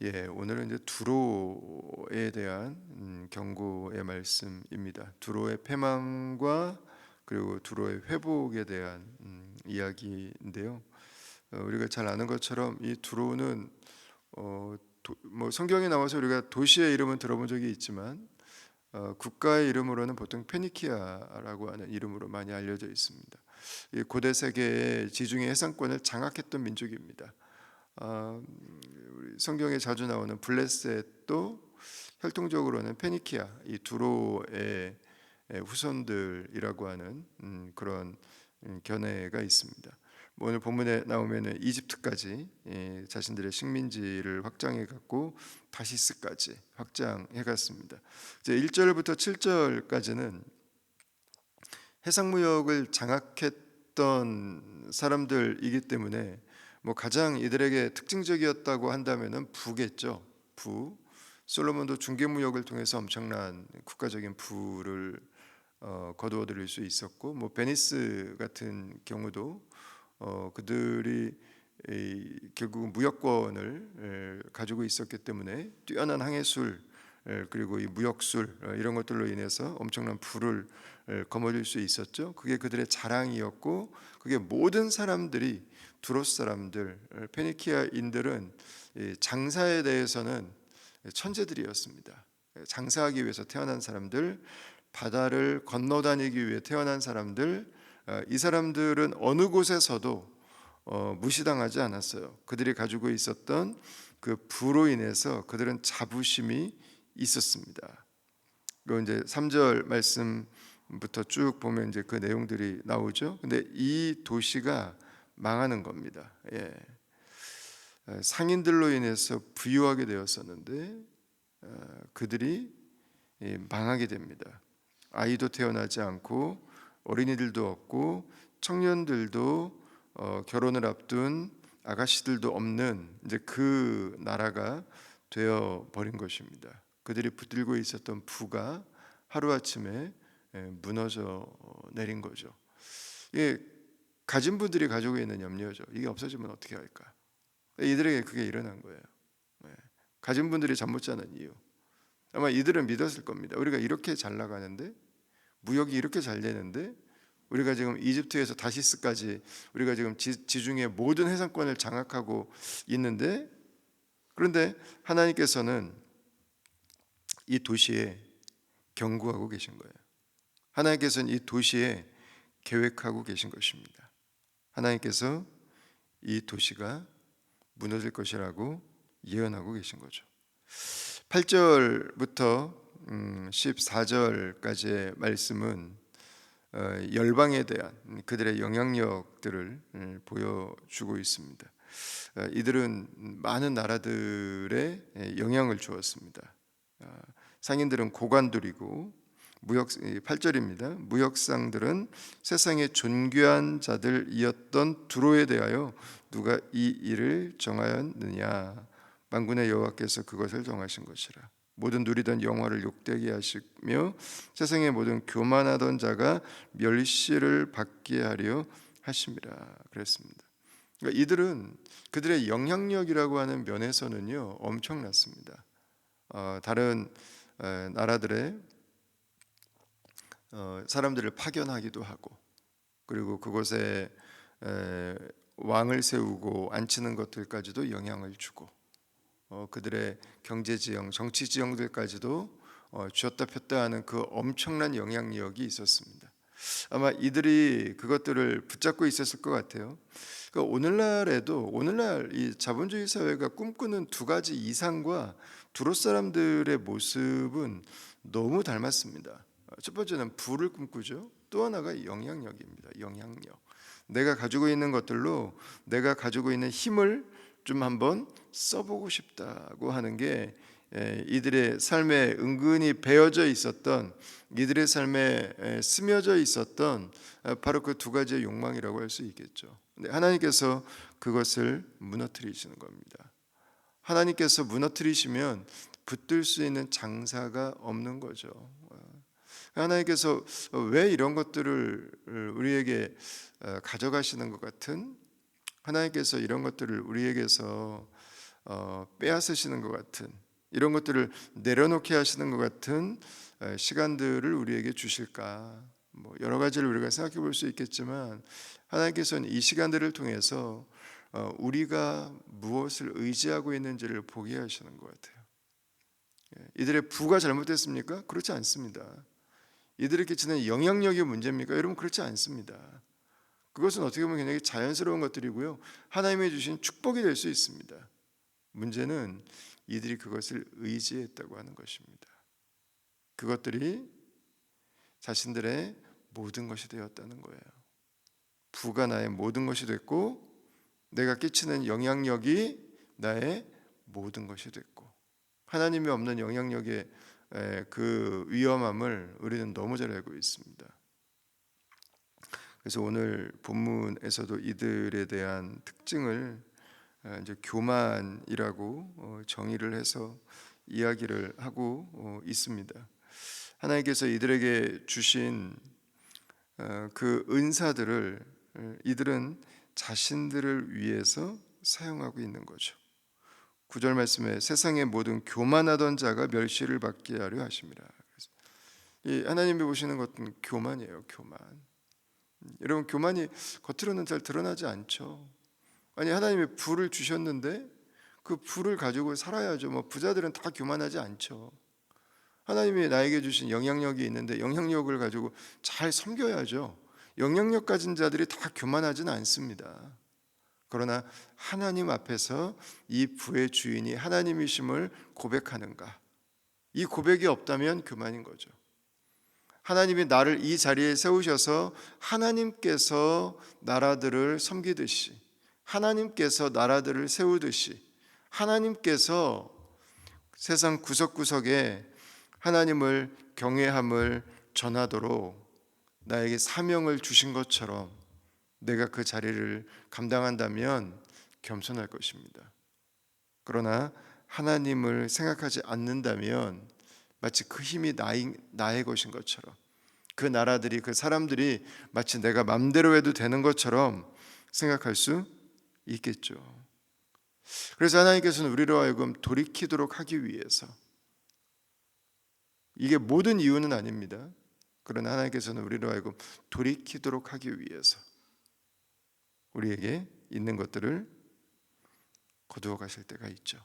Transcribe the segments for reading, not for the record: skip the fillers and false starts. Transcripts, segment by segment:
오늘은 이제 두로에 대한 경고의 말씀입니다. 두로의 패망과 그리고 두로의 회복에 대한 이야기인데요. 우리가 잘 아는 것처럼 이 두로는 성경에 나와서 우리가 도시의 이름은 들어본 적이 있지만 국가의 이름으로는 보통 페니키아라고 하는 이름으로 많이 알려져 있습니다. 이 고대 세계의 지중해 해상권을 장악했던 민족입니다. 우리 성경에 자주 나오는 블레셋도 혈통적으로는 페니키아, 이 두로의 후손들이라고 하는 그런 견해가 있습니다. 오늘 본문에 나오면은 이집트까지 자신들의 식민지를 확장해 갖고 다시스까지 확장해 갔습니다. 이제 1절부터 7절까지는 해상무역을 장악했던 사람들이기 때문에 가장 이들에게 특징적이었다고 한다면은 부겠죠. 부. 솔로몬도 중개무역을 통해서 엄청난 국가적인 부를 거두어들일 수 있었고, 베니스 같은 경우도 그들이 결국 무역권을 가지고 있었기 때문에 뛰어난 항해술 그리고 이 무역술 이런 것들로 인해서 엄청난 부를 거머쥘 수 있었죠. 그게 그들의 자랑이었고, 그게 모든 사람들이 두로스 사람들, 페니키아인들은 장사에 대해서는 천재들이었습니다. 장사하기 위해서 태어난 사람들, 바다를 건너다니기 위해 태어난 사람들, 이 사람들은 어느 곳에서도 무시당하지 않았어요. 그들이 가지고 있었던 그 부로 인해서 그들은 자부심이 있었습니다. 그 이제 3절 말씀부터 쭉 보면 이제 그 내용들이 나오죠. 근데 이 도시가 망하는 겁니다. 상인들로 인해서 부유하게 되었었는데 그들이 망하게 됩니다. 아이도 태어나지 않고 어린이들도 없고 청년들도 결혼을 앞둔 아가씨들도 없는 이제 그 나라가 되어 버린 것입니다. 그들이 붙들고 있었던 부가 하루아침에 무너져 내린 거죠. 이게 가진 분들이 가지고 있는 염려죠. 이게 없어지면 어떻게 할까? 이들에게 그게 일어난 거예요. 가진 분들이 잠 못 자는 이유. 아마 이들은 믿었을 겁니다. 우리가 이렇게 잘 나가는데, 무역이 이렇게 잘 되는데, 우리가 지금 이집트에서 다시스까지 우리가 지금 지중해 모든 해상권을 장악하고 있는데, 그런데 하나님께서는 이 도시에 경고하고 계신 거예요. 하나님께서는 이 도시에 계획하고 계신 것입니다. 하나님께서 이 도시가 무너질 것이라고 예언하고 계신 거죠. 8절부터 14절까지의 말씀은 열방에 대한 그들의 영향력들을 보여주고 있습니다. 이들은 많은 나라들에 영향을 주었습니다. 상인들은 고관들이고 8절입니다. 무역상들은 세상의 존귀한 자들이었던 두로에 대하여 누가 이 일을 정하였느냐? 만군의 여호와께서 그것을 정하신 것이라. 모든 누리던 영화를 욕되게 하시며 세상의 모든 교만하던 자가 멸시를 받게 하려 하심이라 그랬습니다. 그러니까 이들은 그들의 영향력이라고 하는 면에서는요 엄청났습니다. 다른 나라들의 사람들을 파견하기도 하고, 그리고 그곳에 왕을 세우고 앉히는 것들까지도 영향을 주고, 그들의 경제지형, 정치지형들까지도 쥐었다 폈다 하는 그 엄청난 영향력이 있었습니다. 아마 이들이 그것들을 붙잡고 있었을 것 같아요. 그러니까 오늘날 이 자본주의 사회가 꿈꾸는 두 가지 이상과 두로 사람들의 모습은 너무 닮았습니다. 첫 번째는 부를 꿈꾸죠. 또 하나가 영향력입니다. 영향력. 내가 가지고 있는 것들로 내가 가지고 있는 힘을 좀 한번 써보고 싶다고 하는 게 이들의 삶에 은근히 배어져 있었던, 이들의 삶에 스며져 있었던 바로 그 두 가지의 욕망이라고 할 수 있겠죠. 근데 하나님께서 그것을 무너뜨리시는 겁니다. 하나님께서 무너뜨리시면 붙들 수 있는 장사가 없는 거죠. 하나님께서 왜 이런 것들을 우리에게 가져가시는 것 같은, 하나님께서 이런 것들을 우리에게서 빼앗으시는 것 같은, 이런 것들을 내려놓게 하시는 것 같은 시간들을 우리에게 주실까? 뭐 여러 가지를 우리가 생각해 볼 수 있겠지만, 하나님께서는 이 시간들을 통해서 우리가 무엇을 의지하고 있는지를 보게 하시는 것 같아요. 이들의 부가 잘못됐습니까? 그렇지 않습니다. 이들이 끼치는 영향력이 문제입니까? 여러분, 그렇지 않습니다. 그것은 어떻게 보면 굉장히 자연스러운 것들이고요, 하나님이 주신 축복이 될 수 있습니다. 문제는 이들이 그것을 의지했다고 하는 것입니다. 그것들이 자신들의 모든 것이 되었다는 거예요. 부가 나의 모든 것이 됐고, 내가 끼치는 영향력이 나의 모든 것이 됐고, 하나님이 없는 영향력의 그 위험함을 우리는 너무 잘 알고 있습니다. 그래서 오늘 본문에서도 이들에 대한 특징을 이제 교만이라고 정의를 해서 이야기를 하고 있습니다. 하나님께서 이들에게 주신 그 은사들을 이들은 자신들을 위해서 사용하고 있는 거죠. 9절 말씀에 세상의 모든 교만하던 자가 멸시를 받게 하려 하심이라. 이 하나님이 보시는 것은 교만이에요. 교만. 여러분, 교만이 겉으로는 잘 드러나지 않죠. 아니, 하나님이 부를 주셨는데 그 부를 가지고 살아야죠. 뭐 부자들은 다 교만하지 않죠. 하나님이 나에게 주신 영향력이 있는데 영향력을 가지고 잘 섬겨야죠. 영향력 가진 자들이 다 교만하지는 않습니다. 그러나 하나님 앞에서 이 부의 주인이 하나님이심을 고백하는가? 이 고백이 없다면 교만인 거죠. 하나님이 나를 이 자리에 세우셔서 하나님께서 나라들을 섬기듯이, 하나님께서 나라들을 세우듯이, 하나님께서 세상 구석구석에 하나님을 경외함을 전하도록 나에게 사명을 주신 것처럼 내가 그 자리를 감당한다면 겸손할 것입니다. 그러나 하나님을 생각하지 않는다면 마치 그 힘이 나의 것인 것처럼, 그 나라들이, 그 사람들이 마치 내가 맘대로 해도 되는 것처럼 생각할 수 있겠죠. 그래서 하나님께서는 우리로 하여금 돌이키도록 하기 위해서, 이게 모든 이유는 아닙니다. 그러나 하나님께서는 우리로 하여금 돌이키도록 하기 위해서 우리에게 있는 것들을 거두어 가실 때가 있죠.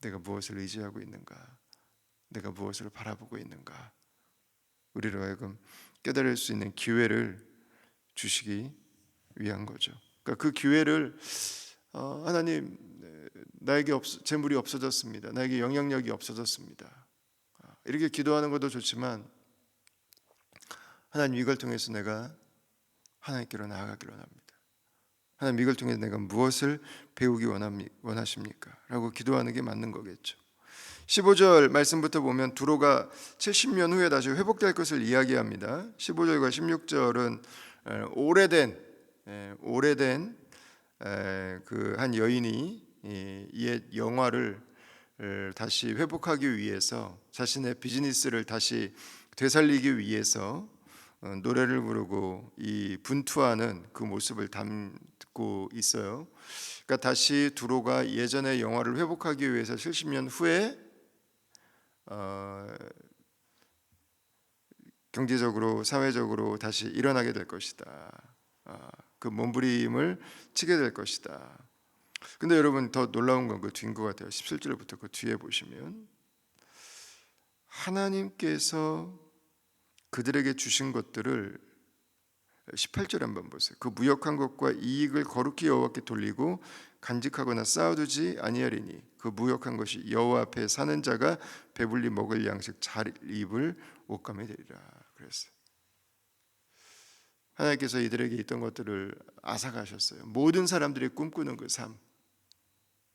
내가 무엇을 의지하고 있는가? 내가 무엇을 바라보고 있는가? 우리로 하여금 깨달을 수 있는 기회를 주시기 위한 거죠. 그러니까 그 기회를 하나님, 나에게 재물이 없어졌습니다. 나에게 영향력이 없어졌습니다. 이렇게 기도하는 것도 좋지만, 하나님, 이걸 통해서 내가 하나님께로 나아가기를 원합니다. 하나님, 이걸 통해서 내가 무엇을 배우기 원하십니까? 라고 기도하는 게 맞는 거겠죠. 15절 말씀부터 보면 두로가 70년 후에 다시 회복될 것을 이야기합니다. 15절과 16절은 오래된 그 한 여인이 옛 영화를 다시 회복하기 위해서, 자신의 비즈니스를 다시 되살리기 위해서 노래를 부르고 이 분투하는 그 모습을 담고 있어요. 그러니까 다시 두로가 예전의 영화를 회복하기 위해서 70년 후에 경제적으로, 사회적으로 다시 일어나게 될 것이다. 그 몸부림을 치게 될 것이다. 근데 여러분, 더 놀라운 건 그 뒤인 것 같아요. 17절부터 그 뒤에 보시면 하나님께서 그들에게 주신 것들을, 18절 한번 보세요. 그 무역한 것과 이익을 거룩히 여호와께 돌리고 간직하거나 쌓아두지 아니하리니 그 무역한 것이 여호와 앞에 사는 자가 배불리 먹을 양식, 잘 입을 옷감이 되리라. 그랬어요. 하나님께서 이들에게 있던 것들을 앗아가셨어요. 모든 사람들이 꿈꾸는 그 삶.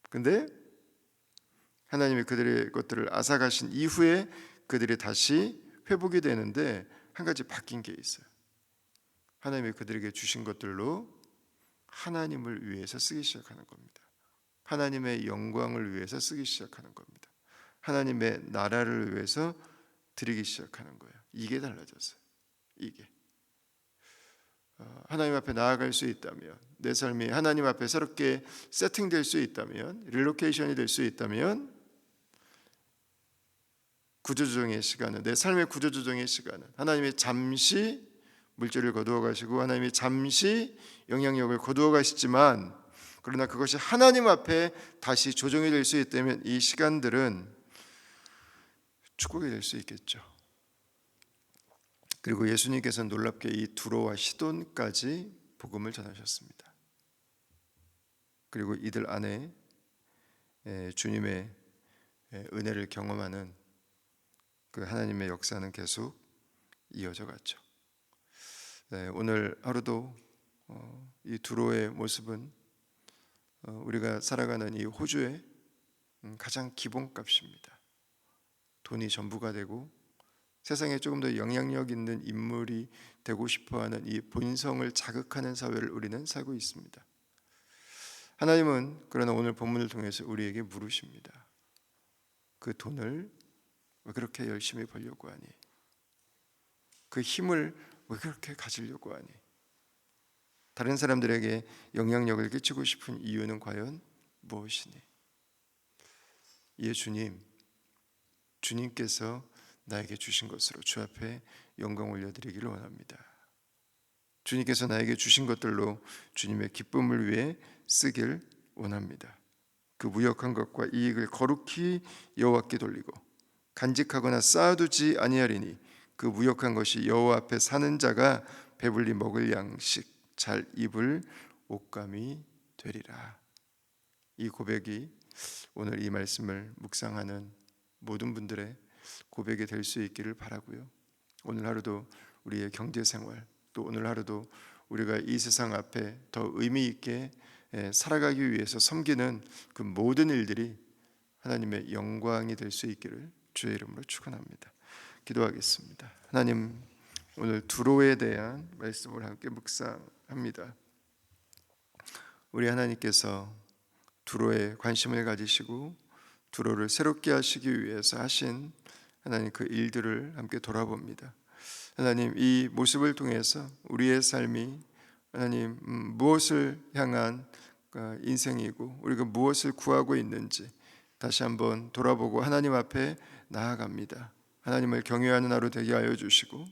근데 하나님이 그들의 것들을 앗아가신 이후에 그들이 다시 회복이 되는데 한 가지 바뀐 게 있어요. 하나님이 그들에게 주신 것들로 하나님을 위해서 쓰기 시작하는 겁니다. 하나님의 영광을 위해서 쓰기 시작하는 겁니다. 하나님의 나라를 위해서 드리기 시작하는 거예요. 이게 달라졌어요. 이게 하나님 앞에 나아갈 수 있다면, 내 삶이 하나님 앞에 새롭게 세팅될 수 있다면, 릴로케이션이 될 수 있다면, 구조조정의 시간은, 내 삶의 구조조정의 시간은 하나님이 잠시 물질을 거두어 가시고 하나님이 잠시 영향력을 거두어 가시지만, 그러나 그것이 하나님 앞에 다시 조정이 될 수 있다면 이 시간들은 축복이 될 수 있겠죠. 그리고 예수님께서는 놀랍게 이 두로와 시돈까지 복음을 전하셨습니다. 그리고 이들 안에 주님의 은혜를 경험하는 그 하나님의 역사는 계속 이어져 갔죠. 오늘 하루도 이 두로의 모습은 우리가 살아가는 이 호주의 가장 기본값입니다. 돈이 전부가 되고 세상에 조금 더 영향력 있는 인물이 되고 싶어하는 이 본성을 자극하는 사회를 우리는 살고 있습니다. 하나님은 그러나 오늘 본문을 통해서 우리에게 물으십니다. 그 돈을 왜 그렇게 열심히 벌려고 하니? 그 힘을 왜 그렇게 가지려고 하니? 다른 사람들에게 영향력을 끼치고 싶은 이유는 과연 무엇이니? 예, 주님께서 나에게 주신 것으로 주 앞에 영광 올려드리기를 원합니다. 주님께서 나에게 주신 것들로 주님의 기쁨을 위해 쓰길 원합니다. 그 무역한 것과 이익을 거룩히 여호와께 돌리고 간직하거나 쌓아두지 아니하리니 그 무역한 것이 여호와 앞에 사는 자가 배불리 먹을 양식, 잘 입을 옷감이 되리라. 이 고백이 오늘 이 말씀을 묵상하는 모든 분들의 고백이 될 수 있기를 바라고요. 오늘 하루도 우리의 경제생활, 또 오늘 하루도 우리가 이 세상 앞에 더 의미 있게 살아가기 위해서 섬기는 그 모든 일들이 하나님의 영광이 될 수 있기를 주의 이름으로 축원합니다. 기도하겠습니다. 하나님, 오늘 두로에 대한 말씀을 함께 묵상합니다. 우리 하나님께서 두로에 관심을 가지시고 두로를 새롭게 하시기 위해서 하신 하나님 그 일들을 함께 돌아봅니다. 하나님, 이 모습을 통해서 우리의 삶이 하나님 무엇을 향한 인생이고 우리가 무엇을 구하고 있는지 다시 한번 돌아보고 하나님 앞에 나아갑니다. 하나님을 경외하는 하루 되게 하여 주시고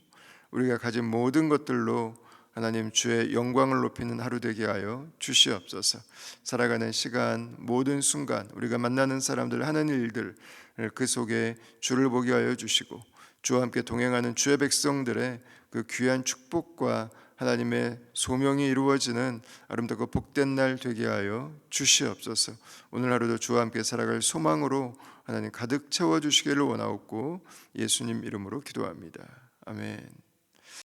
우리가 가진 모든 것들로 하나님 주의 영광을 높이는 하루 되게 하여 주시옵소서. 살아가는 시간 모든 순간 우리가 만나는 사람들 하는 일들 그 속에 주를 보게 하여 주시고 주와 함께 동행하는 주의 백성들의 그 귀한 축복과 하나님의 소명이 이루어지는 아름답고 복된 날 되게 하여 주시옵소서. 오늘 하루도 주와 함께 살아갈 소망으로 하나님 가득 채워주시기를 원하옵고 예수님 이름으로 기도합니다. 아멘.